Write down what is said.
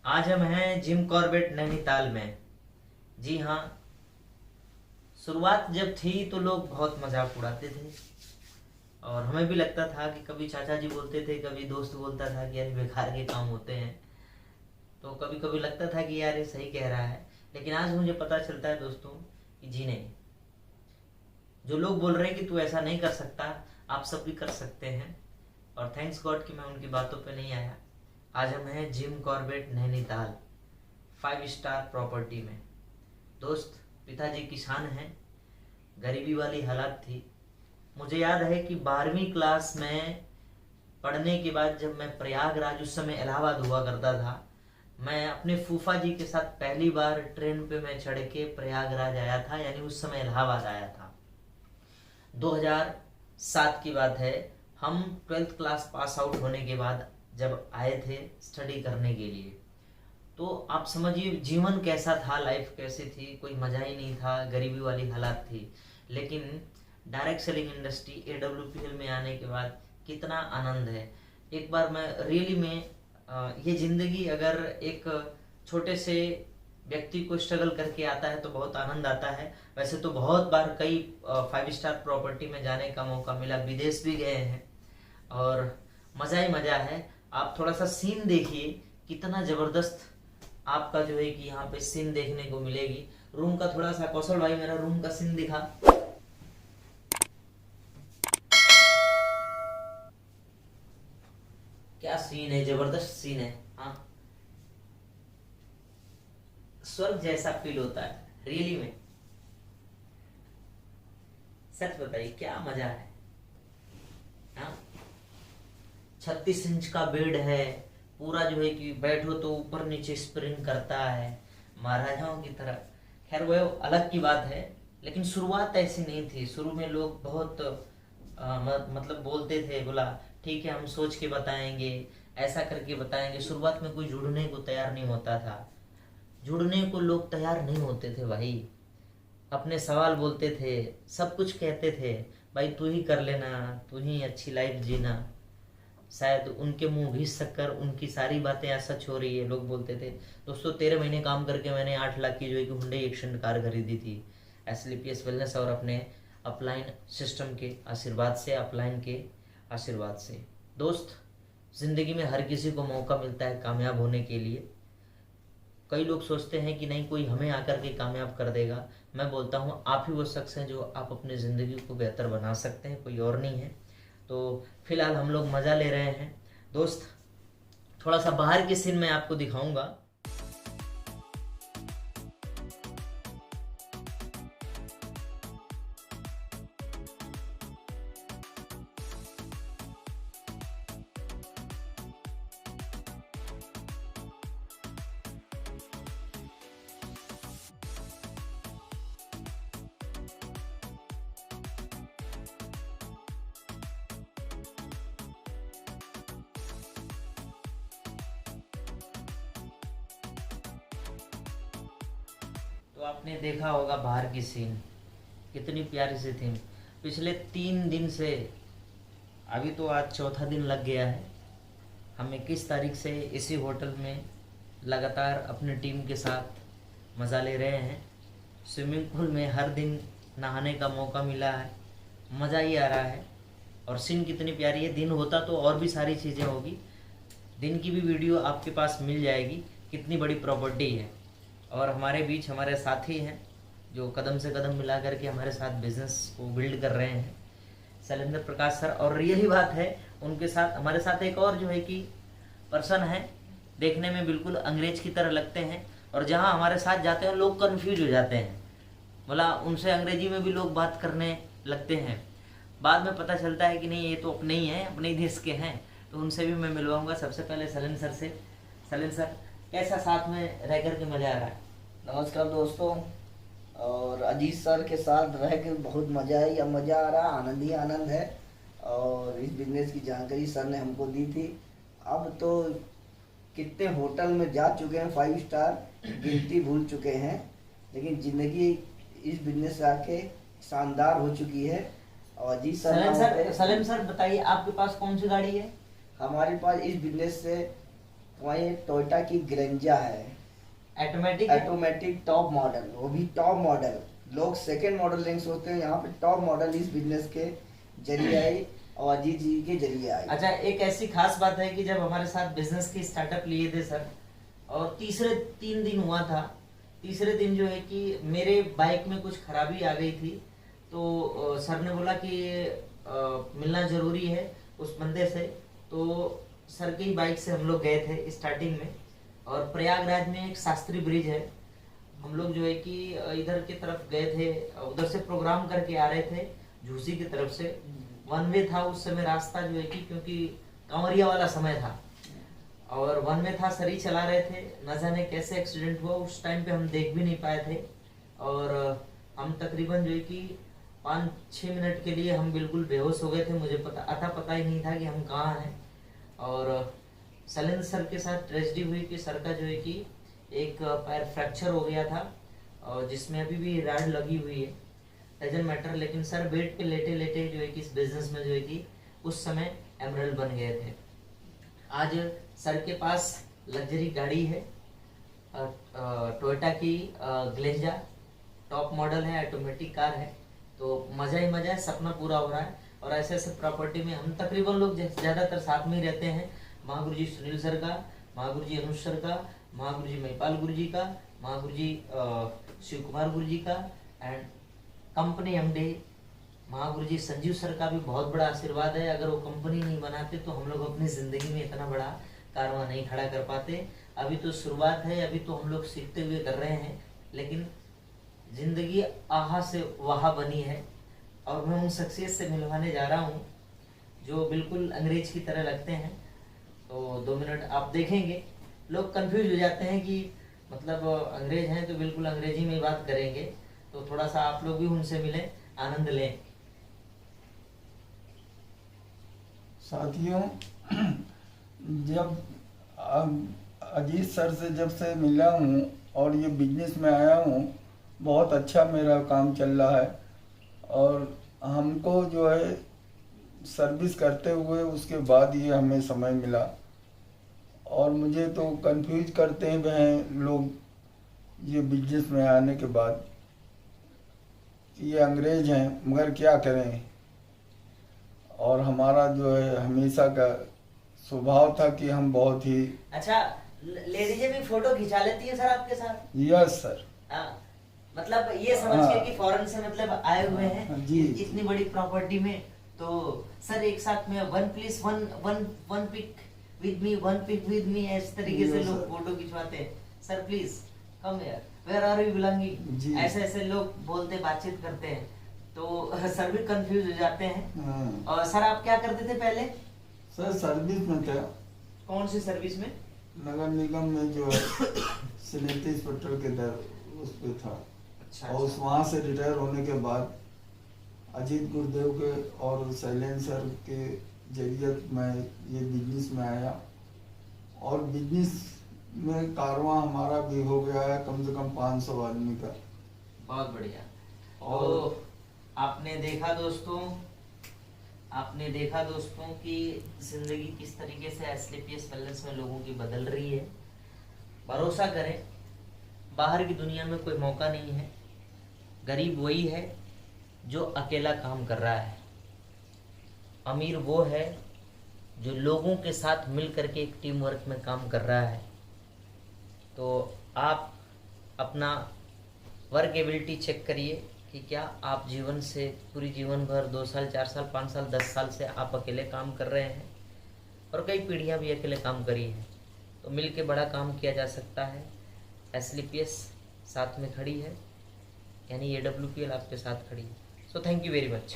आज हम हैं जिम कॉर्बेट नैनीताल में। जी हाँ, शुरुआत जब थी तो लोग बहुत मजाक उड़ाते थे और हमें भी लगता था कि कभी चाचा जी बोलते थे, कभी दोस्त बोलता था कि यार बेकार के काम होते हैं, तो कभी कभी लगता था कि यार ये सही कह रहा है। लेकिन आज मुझे पता चलता है दोस्तों कि जी नहीं, जो लोग बोल रहे हैं कि तू ऐसा नहीं कर सकता, आप सब भी कर सकते हैं। और थैंक्स गॉड कि मैं उनकी बातों पे नहीं आया। आज हम हैं Jim Corbett Nainital 5 star property में। दोस्त, पिताजी किसान हैं, गरीबी वाली हालत थी। मुझे याद है कि 12वीं क्लास में पढ़ने के बाद जब मैं प्रयागराज, उस समय इलाहाबाद हुआ करता था, मैं अपने फूफा जी के साथ पहली बार ट्रेन पे मैं चढ़ के प्रयागराज आया था, यानी उस समय इलाहाबाद आया था। 2007 की बात है। हम 12th क्लास पास आउट होने के बाद जब आए थे स्टडी करने के लिए, तो आप समझिए जीवन कैसा था, लाइफ कैसी थी, कोई मजा ही नहीं था, गरीबी वाली हालात थी। लेकिन डायरेक्ट सेलिंग इंडस्ट्री AWPL में आने के बाद कितना आनंद है। एक बार मैं रियली में ये जिंदगी अगर एक छोटे से व्यक्ति को स्ट्रगल करके आता है तो बहुत आनंद आता है। वैसे तो बहुत बार कई 5 स्टार प्रॉपर्टी में जाने का मौका मिला, विदेश भी गए हैं और मज़ा ही मज़ा है। आप थोड़ा सा सीन देखिए, कितना ज़बरदस्त आपका जो है कि यहाँ पे सीन देखने को मिलेगी। रूम का थोड़ा सा, कौशल भाई मेरा रूम का सीन दिखा। क्या सीन है, जबरदस्त सीन है। हाँ, स्वर्ग जैसा फील होता है रियली में। सच बताइए क्या मजा है। हाँ, 36 इंच का बेड है, पूरा जो है कि बैठो तो ऊपर नीचे स्प्रिंग करता है, महाराजाओं की तरह। खैर वो अलग की बात है, लेकिन शुरुआत ऐसी नहीं थी। शुरू में लोग बहुत मतलब बोलते थे, बोला ठीक है हम सोच के बताएंगे, ऐसा करके बताएंगे। शुरुआत में कोई जुड़ने को तैयार नहीं होता था, जुड़ने को लोग तैयार नहीं होते थे भाई। अपने सवाल बोलते थे, सब कुछ कहते थे, भाई तू ही कर लेना, तू ही अच्छी लाइफ जीना। शायद उनके मुंह घिस सककर उनकी सारी बातें आज सच हो रही है। लोग बोलते थे दोस्तों 13 महीने काम करके मैंने 8 लाख की जो है कि हुंडई एक्शन कार खरीदी थी, SLPS वेलनेस और अपने अपलाइन सिस्टम के आशीर्वाद से, अपलाइन के आशीर्वाद से। दोस्त, जिंदगी में हर किसी को मौका मिलता है कामयाब होने के लिए। कई लोग सोचते हैं कि नहीं कोई हमें आकर के कामयाब कर देगा। मैं बोलता हूँ आप ही वो शख्स हैं जो आप अपनी ज़िंदगी को बेहतर बना सकते हैं, कोई और नहीं है। तो फिलहाल हम लोग मज़ा ले रहे हैं। दोस्त, थोड़ा सा बाहर की सीन मैं आपको दिखाऊंगा। तो आपने देखा होगा बाहर की सीन, कितनी प्यारी सी थी। पिछले 3 दिन से, अभी तो आज चौथा दिन लग गया है, हम 21 तारीख से इसी होटल में लगातार अपनी टीम के साथ मज़ा ले रहे हैं। स्विमिंग पूल में हर दिन नहाने का मौका मिला है, मज़ा ही आ रहा है। और सीन कितनी प्यारी है। दिन होता तो और भी सारी चीज़ें होगी, दिन की भी वीडियो आपके पास मिल जाएगी। कितनी बड़ी प्रॉपर्टी है और हमारे बीच हमारे साथी हैं जो कदम से कदम मिला करके हमारे साथ बिजनेस को बिल्ड कर रहे हैं, शैलेंद्र प्रकाश सर। और रियली बात है, उनके साथ हमारे साथ एक और जो है कि पर्सन है, देखने में बिल्कुल अंग्रेज की तरह लगते हैं और जहाँ हमारे साथ जाते हैं लोग कंफ्यूज हो जाते हैं, बोला उनसे अंग्रेजी में भी लोग बात करने लगते हैं। बाद में पता चलता है कि नहीं ये तो अपने ही हैं, अपने ही देश के हैं। तो उनसे भी मैं मिलवाऊंगा। सबसे पहले शैलेंद्र सर से। शैलेंद्र सर, कैसा साथ में रह करके मज़ा आ रहा है? नमस्कार दोस्तों। और अजीत सर के साथ रह के बहुत मज़ा है, या मज़ा आ रहा, आनंद ही आनंद है। और इस बिजनेस की जानकारी सर ने हमको दी थी। अब तो कितने होटल में जा चुके हैं, 5 स्टार, गिनती भूल चुके हैं। लेकिन ज़िंदगी इस बिजनेस से आके शानदार हो चुकी है। और अजीत सर सलेम सर बताइए, आपके पास कौन सी गाड़ी है? हमारे पास इस बिजनेस से वही टोयोटा की ग्रेंजा है, ऑटोमेटिक। ऑटोमेटिक टॉप मॉडल, वो भी टॉप मॉडल। लोग सेकंड मॉडल लेंगे सोचते हैं, यहाँ पे टॉप मॉडल इस बिजनेस के जरिए आई और अजीत जी के जरिए आई। अच्छा, एक ऐसी खास बात है कि जब हमारे साथ बिजनेस की स्टार्टअप लिए थे सर, और तीसरे 3 दिन हुआ था, तीसरे दिन जो है कि मेरे बाइक में कुछ खराबी आ गई थी, तो सर ने बोला कि मिलना जरूरी है उस बंदे से। तो सर की बाइक से हम लोग गए थे स्टार्टिंग में, और प्रयागराज में एक शास्त्री ब्रिज है, हम लोग जो है कि इधर की तरफ गए थे, उधर से प्रोग्राम करके आ रहे थे झूसी की तरफ से। वन वे था उस समय रास्ता जो है कि, क्योंकि कांवरिया वाला समय था और वन में था, सर ही चला रहे थे, न जाने कैसे एक्सीडेंट हुआ उस टाइम पे हम देख भी नहीं पाए थे। और हम तकरीबन जो है कि 5-6 मिनट के लिए हम बिल्कुल बेहोश हो गए थे, मुझे पता ही नहीं था कि हम कहाँ हैं। और शैलेंद्र सर के साथ ट्रेजेडी हुई कि सर का जो है कि एक पैर फ्रैक्चर हो गया था, और जिसमें अभी भी राड लगी हुई है, डजंट मैटर। लेकिन सर बेड पे लेटे लेटे जो है कि इस बिजनेस में जो है कि उस समय एमरल्ड बन गए थे। आज सर के पास लग्जरी गाड़ी है, टोयोटा की ग्लेंजा टॉप मॉडल है, ऑटोमेटिक कार है, तो मजा ही मजा है, सपना पूरा हो रहा है। और ऐसे ऐसे प्रॉपर्टी में हम तकरीबन लोग ज्यादातर साथ में ही रहते हैं। महागुरु जी सुनील सर का, महागुरु जी अनुज सर का, महागुरु जी महिपाल गुरु जी का, महागुरु जी शिव कुमार गुरु जी का, and company MD Mahaguru ji Sanjeev sir का भी बहुत बड़ा आशीर्वाद है। अगर वो कंपनी नहीं बनाते तो हम लोग अपनी जिंदगी में इतना बड़ा कारवां नहीं खड़ा कर पाते। अभी तो शुरुआत है, अभी तो हम लोग सीखते हुए कर रहे हैं, लेकिन जिंदगी आहा से वहा बनी है। और मैं उन शख्सियत से मिलवाने जा रहा हूँ जो बिल्कुल अंग्रेज की तरह लगते हैं। तो 2 मिनट आप देखेंगे, लोग कंफ्यूज हो जाते हैं कि मतलब अंग्रेज हैं तो बिल्कुल अंग्रेजी में ही बात करेंगे, तो थोड़ा सा आप लोग भी उनसे मिलें, आनंद लें। साथियों, जब अजीत सर से जब से मिला हूँ और ये बिजनेस में आया हूँ, बहुत अच्छा मेरा काम चल रहा है। और हमको जो है सर्विस करते हुए उसके बाद ये हमें समय मिला, और मुझे तो कंफ्यूज करते हैं लोग ये बिजनेस में आने के बाद, ये अंग्रेज हैं मगर क्या करें। और हमारा जो है हमेशा का स्वभाव था कि हम बहुत ही। अच्छा, लेडीजें भी फोटो खिंचा लेती है सर आपके साथ? Yes sir. मतलब ये समझिए कि फॉरेन से मतलब आए हुए हैं जी, इतनी बड़ी प्रॉपर्टी में, तो सर एक साथ में वन पिक विद मी, इस तरीके से लोग फोटो खिंचवाते हैं। Sir please come here, where are you belonging, ऐसे ऐसे लोग बोलते बातचीत करते हैं, तो सर भी कंफ्यूज हो जाते हैं। और सर आप क्या करते थे पहले? सर सर्विस में था। कौन सी सर्विस में? नगर निगम में जो है सैनिटरी इंस्पेक्टर के दर उस पे था। अच्छा, और उस वहाँ से रिटायर होने के बाद अजीत गुरुदेव के और शैलेंद्र सर के जरिए मैं ये बिजनेस में आया, और बिजनेस में कारवां हमारा भी हो गया है कम से कम 500 आदमी का। बहुत बढ़िया। और तो आपने देखा दोस्तों कि जिंदगी किस तरीके से एसलीपीएस वेलनेस में लोगों की बदल रही है। भरोसा करें, बाहर की दुनिया में कोई मौका नहीं है। गरीब वही है जो अकेला काम कर रहा है, अमीर वो है जो लोगों के साथ मिल करके एक टीम वर्क में काम कर रहा है। तो आप अपना वर्क एबिलिटी चेक करिए कि क्या आप जीवन से पूरी जीवन भर 2 साल 4 साल 5 साल 10 साल से आप अकेले काम कर रहे हैं, और कई पीढ़ियां भी अकेले काम करी हैं। तो मिल के बड़ा काम किया जा सकता है। एसलीपीएस साथ में खड़ी है, यानी AWPL आपके साथ खड़ी है। So thank you very much.